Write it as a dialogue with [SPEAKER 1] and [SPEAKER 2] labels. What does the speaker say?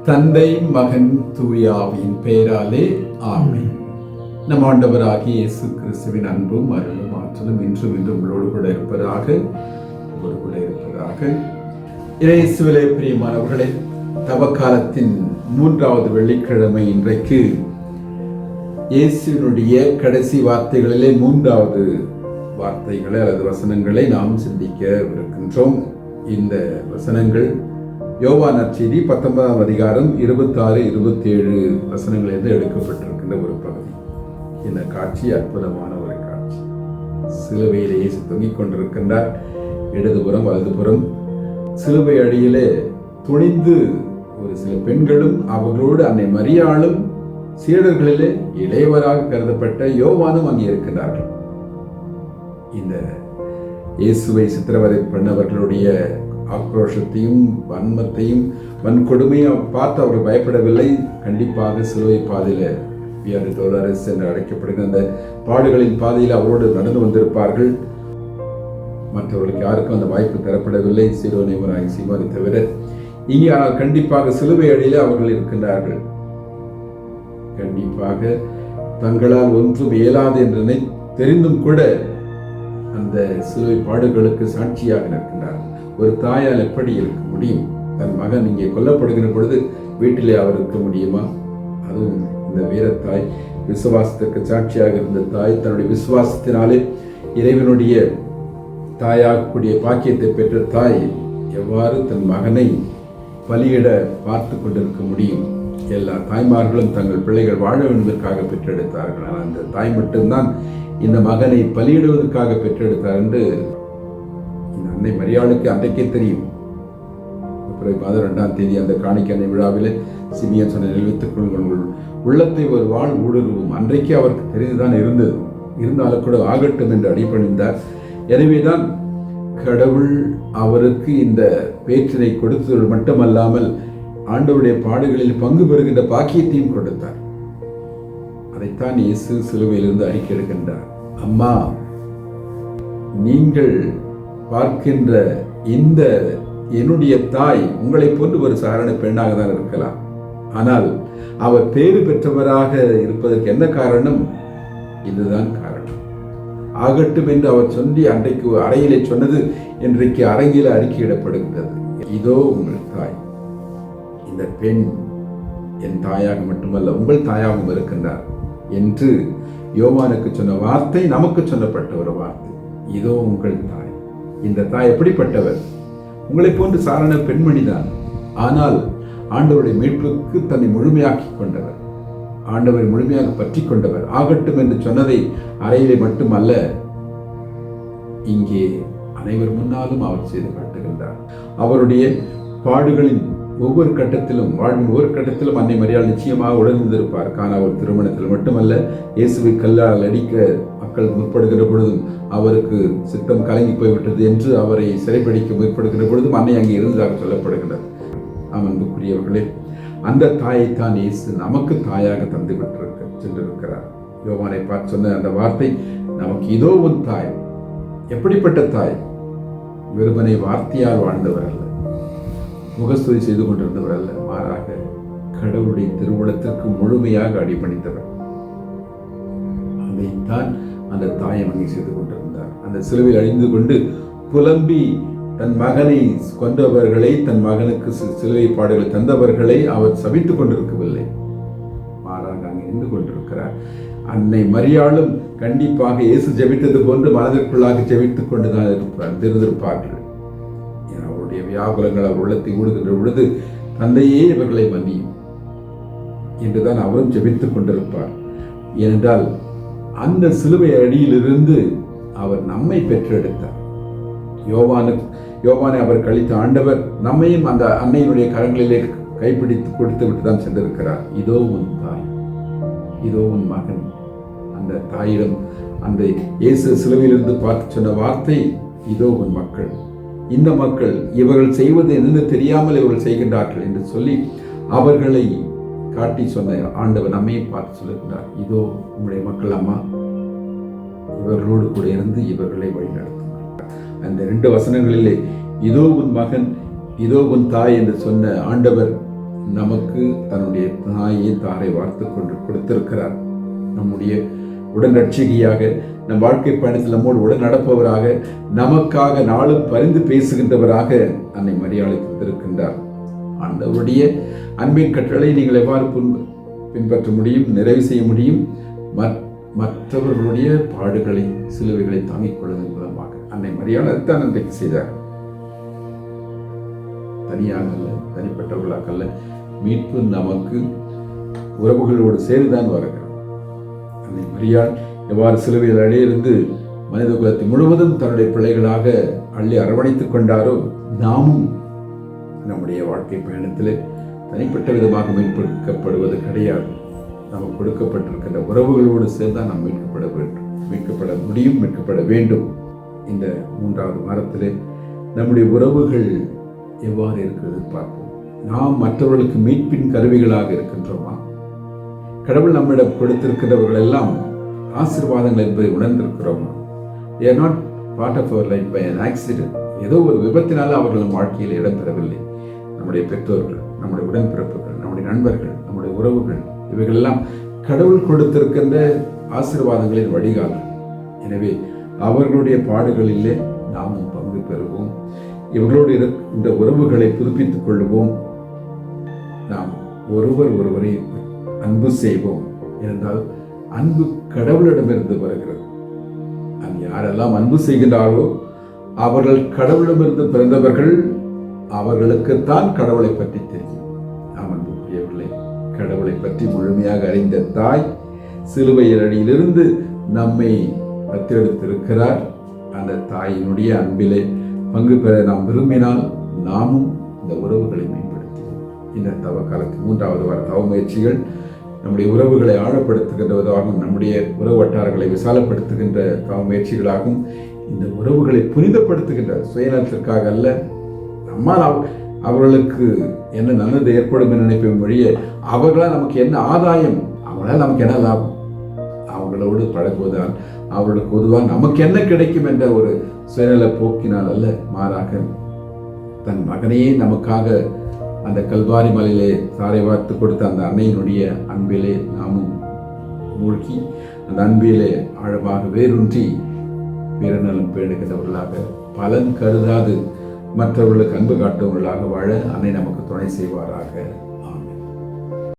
[SPEAKER 1] தந்தை மகன் தூயாவின் பெயராலே ஆமென். நம் ஆண்டவராகிய இயேசு கிறிஸ்துவின் அன்பும் அருளும் ஆற்றலும் இன்றும் உங்களோடு கூட இருப்பதாக. இயேசுவிலே பிரியமானவர்களே, தவக்காலத்தின் 3வது வெள்ளிக்கிழமை இன்றைக்கு இயேசுவினுடைய கடைசி வார்த்தைகளிலே 3வது வார்த்தைகளை அல்லது வசனங்களை நாம் சிந்திக்க இருக்கின்றோம். இந்த வசனங்கள் யோவான் நற்செய்தி 19ஆம் அதிகாரம் 26-27 வசனங்களிலிருந்து எடுக்கப்பட்டிருக்கின்ற ஒரு பகுதி. இந்த காட்சி அற்புதமான ஒரு காட்சி. சிலுவையிலே இயேசு தொங்கிக் கொண்டிருக்கின்றார். இடதுபுறம் வலதுபுறம் சிலுவை அடியிலே துணிந்து ஒரு சில பெண்களும் அவர்களோடு அன்னை மரியாளும் சீடர்களிலே இளையவராக கருதப்பட்ட யோவானும் அங்கே இருக்கின்றார்கள். இந்த இயேசுவை சித்திரவதை பண்ணவர்களுடைய ஆக்ரோஷத்தையும் வன்மத்தையும் வன்கொடுமையும் பார்த்து அவர் பயப்படவில்லை. கண்டிப்பாக சிலுவை பாதையில வியாதி டொலரஸ் என்று அழைக்கப்படுகிற அந்த பாடுகளின் பாதையில் அவரோடு நடந்து வந்திருப்பார்கள். மற்றவர்களுக்கு யாருக்கும் அந்த வாய்ப்பு தரப்படவில்லை, சீரோனியமராகி சீமானை தவிர. இங்கே ஆனால் கண்டிப்பாக சிலுவை அடியில அவர்கள் இருக்கின்றார்கள். கண்டிப்பாக தங்களால் ஒன்றும் இயலாது என்று தெரிந்தும் கூட அந்த சிலுவை பாடுகளுக்கு சாட்சியாக நிற்கின்றார். ஒரு தாயால் எப்படி இருக்க முடியும்? தன் மகன் இங்கே கொல்லப்படுகிற பொழுது வீட்டிலே அவர் இருக்க முடியுமா? அதுவும் இந்த வீரத்தாய், விசுவாசத்திற்கு சாட்சியாக இருந்த தாய், தன்னுடைய விசுவாசத்தினாலே இறைவனுடைய தாயாகக்கூடிய பாக்கியத்தை பெற்ற தாய் எவ்வாறு தன் மகனை பலியிட பார்த்து கொண்டிருக்க முடியும்? எல்லா தாய்மார்களும் தங்கள் பிள்ளைகள் வாழ வேண்டுவதற்காக பெற்றெடுத்தார்கள். ஆனால் அந்த தாய் மட்டும்தான் இந்த மகனை பலியிடுவதற்காக பெற்றெடுத்தார் என்று இந்த அன்னை மரியாளுக்கு அன்றைக்கே தெரியும். பிப்ரவரி மாதம் 2ஆம் தேதி அந்த காணிக்கை அன்னை விழாவில் சிமியன் சொன்ன நினைவுத்துக் கொள்ளுங்கள், உள்ளத்தை ஒரு வாழ் ஊடுருவும். அன்றைக்கே அவருக்கு தெரிந்துதான் இருந்தது. இருந்தாலும் கூட ஆகட்டும் என்று அடிபணிந்தார். எனவேதான் கடவுள் அவருக்கு இந்த பேற்றினை கொடுத்தது மட்டுமல்லாமல் ஆண்டவருடைய பாடுகளில் பங்கு பெறுகின்ற பாக்கியத்தையும் கொடுத்தார். அதைத்தான் இயேசு சிலுவையிலிருந்து அறிக்கை எடுக்கின்றார். அம்மா, நீங்கள் பார்க்கின்ற இந்த என்னுடைய தாய் உங்களை போன்று ஒரு சாதாரண பெண்ணாக தான் இருக்கலாம். ஆனால் அவர் பேறு பெற்றவராக இருப்பதற்கு என்ன காரணம்? இதுதான் காரணம். ஆகட்டும் என்று அவர் சொல்லி அன்றைக்கு அறையிலே சொன்னது இன்றைக்கு அரங்கில அறிக்கையிடப்படுகின்றது. இதோ உங்கள் தாய். இந்த பெண் என் தாயாக மட்டுமல்ல உங்கள் தாயாகவும் இருக்கின்றார் என்று யோவானுக்கு சொன்ன வார்த்தை நமக்கு சொல்லப்பட்ட ஒரு வார்த்தை. இதோ உங்கள் தாய். இந்த தாய் எப்படிப்பட்டவர்? உங்களை போன்று சாதாரண பெண்மணிதான். ஆனால் ஆண்டவருடைய மீட்புக்கு தன்னை முழுமையாக்கி கொண்டவர், ஆண்டவரை முழுமையாக பற்றி கொண்டவர். ஆகட்டும் என்று சொன்னதை அறையிலே மட்டுமல்ல, இங்கே அனைவர் முன்னாலும் அவர் செய்து காட்டுகின்றார். அவருடைய பாடுகளின் ஒவ்வொரு கட்டத்திலும், வாழ்வின் ஒவ்வொரு கட்டத்திலும் அன்னை மரியாள் நிச்சயமாக உணர்ந்திருப்பார். காணா ஒரு திருமணத்தில் மட்டுமல்ல, இயேசுவை கல்லால் அடிக்க மக்கள் முற்படுகிற பொழுதும் அவருக்கு சித்தம் கலங்கி போய்விட்டது என்று அவரை சிறைப்பிடிக்க முற்படுகிற பொழுதும் அன்னை அங்கே இருந்ததாக சொல்லப்படுகிறது. அன்புக்குரியவர்களே, அந்த தாயைத்தான் இயேசு நமக்கு தாயாக தந்து சென்றிருக்கிறார். யோவானை பார்த்து சொன்ன அந்த வார்த்தை நமக்கு இதோ உன் தாய். எப்படிப்பட்ட தாய்? வெறுமனை வார்த்தையால் வாழ்ந்தவர் அல்ல, முகஸ்துதி செய்து கொண்டிருந்தவர் அல்ல, மாறாக கடவுளுடைய திருவுளத்திற்கு முழுமையாக அடிபணித்தவர். அதைத்தான் அந்த தாயை வங்கி செய்து கொண்டிருந்தார். அந்த சிலுவையில் அழிந்து கொண்டு புலம்பி தன் மகனை கொன்றவர்களை, தன் மகனுக்கு சிலுவை பாடுகளை தந்தவர்களை அவர் சபித்துக் கொண்டிருக்கவில்லை, மாறாக அங்கே நின்று கொண்டிருக்கிறார். அன்னை மரியாளும் கண்டிப்பாக இயேசு ஜெபித்தது போன்று மனதிற்குள்ளாக ஜெபித்துக் கொண்டுதான் இருந்திருப்பார்கள். அவருடைய வியாகுலங்கள் அவர் உள்ளத்தை ஊடுகின்ற பொழுது தந்தையே இவர்களை மன்னியும் என்றுதான் அவரும் ஜெபித்துக் கொண்டிருப்பார். ஏனென்றால் அந்த சிலுவை அடியிலிருந்து அவர் நம்மை பெற்றெடுத்தார். யோவானை அவர் கழித்த ஆண்டவர் நம்மையும் அந்த அன்னையினுடைய கரங்களிலே கைப்பிடித்து கொடுத்து விட்டு தான் சென்றிருக்கிறார். இதோ உன் தாய், இதோ உன் மகன். அந்த தாயிடம் அந்த இயேசு சிலுவையிலிருந்து பார்த்து சொன்ன வார்த்தை, இதோ உன் மக்கள். இந்த மக்கள் இவர்கள் செய்வது என்னென்னு தெரியாமல் இவர்கள் செய்கின்றார்கள் என்று சொல்லி அவர்களை காட்டி சொன்ன ஆண்டவர் நம்மையும் பார்த்து சொல்லுகிறார். இதோ உங்களுடைய மக்கள் அம்மா, இவர்களோடு கூட இருந்து இவர்களை வழிநடத்துவார். அந்த 2 வசனங்களிலே இதோ உன் மகன், இதோ உன் தாய் என்று சொன்ன ஆண்டவர் நமக்கு தன்னுடைய தாயை தாரை வார்த்து கொண்டு கொடுத்திருக்கிறார். நம்முடைய உடன் ரட்சிகையாக, நம் வாழ்க்கை பயணத்தில் நம்மோடு உடன் நடப்பவராக, நமக்காக நாளும் பரிந்து பேசுகின்றவராக அன்னை மரியாதை தந்திருக்கின்றார். ஆண்டவருடைய அன்பின் கட்டளை நீங்கள் எவ்வாறு பின்பற்ற முடியும், நிறைவு செய்ய முடியும்? மற்றவர்களுடைய பாடுகளை, சிலுவைகளை தாங்கிக் கொள்வதன் மூலமாக. அன்னை மரியாதை தான் அன்றைக்கு செய்தார். தனியாக அல்ல, தனிப்பட்டவர்களாக அல்ல. மீட்பு நமக்கு உறவுகளோடு சேர்ந்துதான் வருகிறார். அன்னை மரியாள் எவ்வாறு சிலுவையில் அடையிருந்து மனித குலத்தை முழுவதும் தன்னுடைய பிள்ளைகளாக அள்ளி அரவணைத்துக் கொண்டாரோ, நாமும் நம்முடைய வாழ்க்கை பயணத்தில் தனிப்பட்ட விதமாக மீட்கப்படுவது கிடையாது. நமக்கு கொடுக்கப்பட்டிருக்கின்ற உறவுகளோடு சேர்ந்தான் நாம் மீட்கப்பட முடியும், மீட்கப்பட வேண்டும். இந்த 3வது வாரத்திலே நம்முடைய உறவுகள் எவ்வாறு இருக்கிறது பார்ப்போம். நாம் மற்றவர்களுக்கு மீட்பின் கருவிகளாக இருக்கின்றோமா? கடவுள் நம்மிடம் கொடுத்திருக்கிறவர்கள் எல்லாம் ஆசீர்வாதங்கள் என்பதை உணர்ந்திருக்கிறோமா? They are not part of our life by an accident. ஏதோ ஒரு விபத்தினால அவர்கள் வாழ்க்கையில் இடம்பெறவில்லை. நம்முடைய பெற்றோர்கள், நம்முடைய உடன்பிறப்புகள், நம்முடைய நண்பர்கள், நம்முடைய உறவுகள், இவைகளெல்லாம் கடவுள் கொடுத்திருக்கின்ற ஆசீர்வாதங்களின் வழிகால். எனவே அவர்களுடைய பாடுகளிலே நாமும் பங்கு பெறுவோம். இவர்களோடு இருக்கின்ற உறவுகளை புதுப்பித்துக் கொள்வோம். நாம் ஒருவரை அன்பு செய்வோம். என்றால் அன்பு கடவுளிடமிருந்து வருகிறது. யாரெல்லாம் அன்பு செய்கின்றார்களோ அவர்கள் கடவுளிடமிருந்து பிறந்தவர்கள். அவர்களுக்குத்தான் கடவுளை பற்றி தெரியும். நாம் அன்புக்குரியவர்களே, கடவுளை பற்றி முழுமையாக அறிந்த தாய் சிலுவையில் அடியிலிருந்து நம்மை தத்தெடுத்திருக்கிறார். அந்த தாயினுடைய அன்பிலே பங்கு பெற நாம் விரும்பினால் நாமும் இந்த உறவுகளை மேம்படுத்துவோம். இந்த தவக்காலத்தில் 3வது வார தவ முயற்சிகள் நம்முடைய உறவுகளை ஆழப்படுத்துகின்றதாகவும், நம்முடைய உறவு வட்டாரங்களை விசாலப்படுத்துகின்ற தவ முயற்சிகளாகவும், இந்த உறவுகளை புனிதப்படுத்துகின்ற, சுயநலத்திற்காக அல்ல, நம்மால் அவர்களுக்கு என்ன நல்லது ஏற்படும் என்று நினைப்போம் வழிய அவர்களால் நமக்கு என்ன ஆதாயம், அவங்களால் நமக்கு என்ன லாபம், அவங்களோடு பழகுவதால் அவர்களுக்கு பொதுவாக நமக்கு என்ன கிடைக்கும் என்ற ஒரு சுயநல போக்கினால் அல்ல, மாறாக தன் மகனையே நமக்காக அந்த கல்வாரி மலையிலே தாரை வார்த்து கொடுத்த அந்த அன்னையினுடைய அன்பிலே நாமும் மூழ்கி அந்த அன்பிலே ஆழமாக வேரூன்றி பிறநலம் பேணுகின்றவர்களாக, பலன் கருதாது மற்றவர்களுக்கு அன்பு காட்டுவவர்களாக வாழ அன்னை நமக்கு துணை செய்வாராக.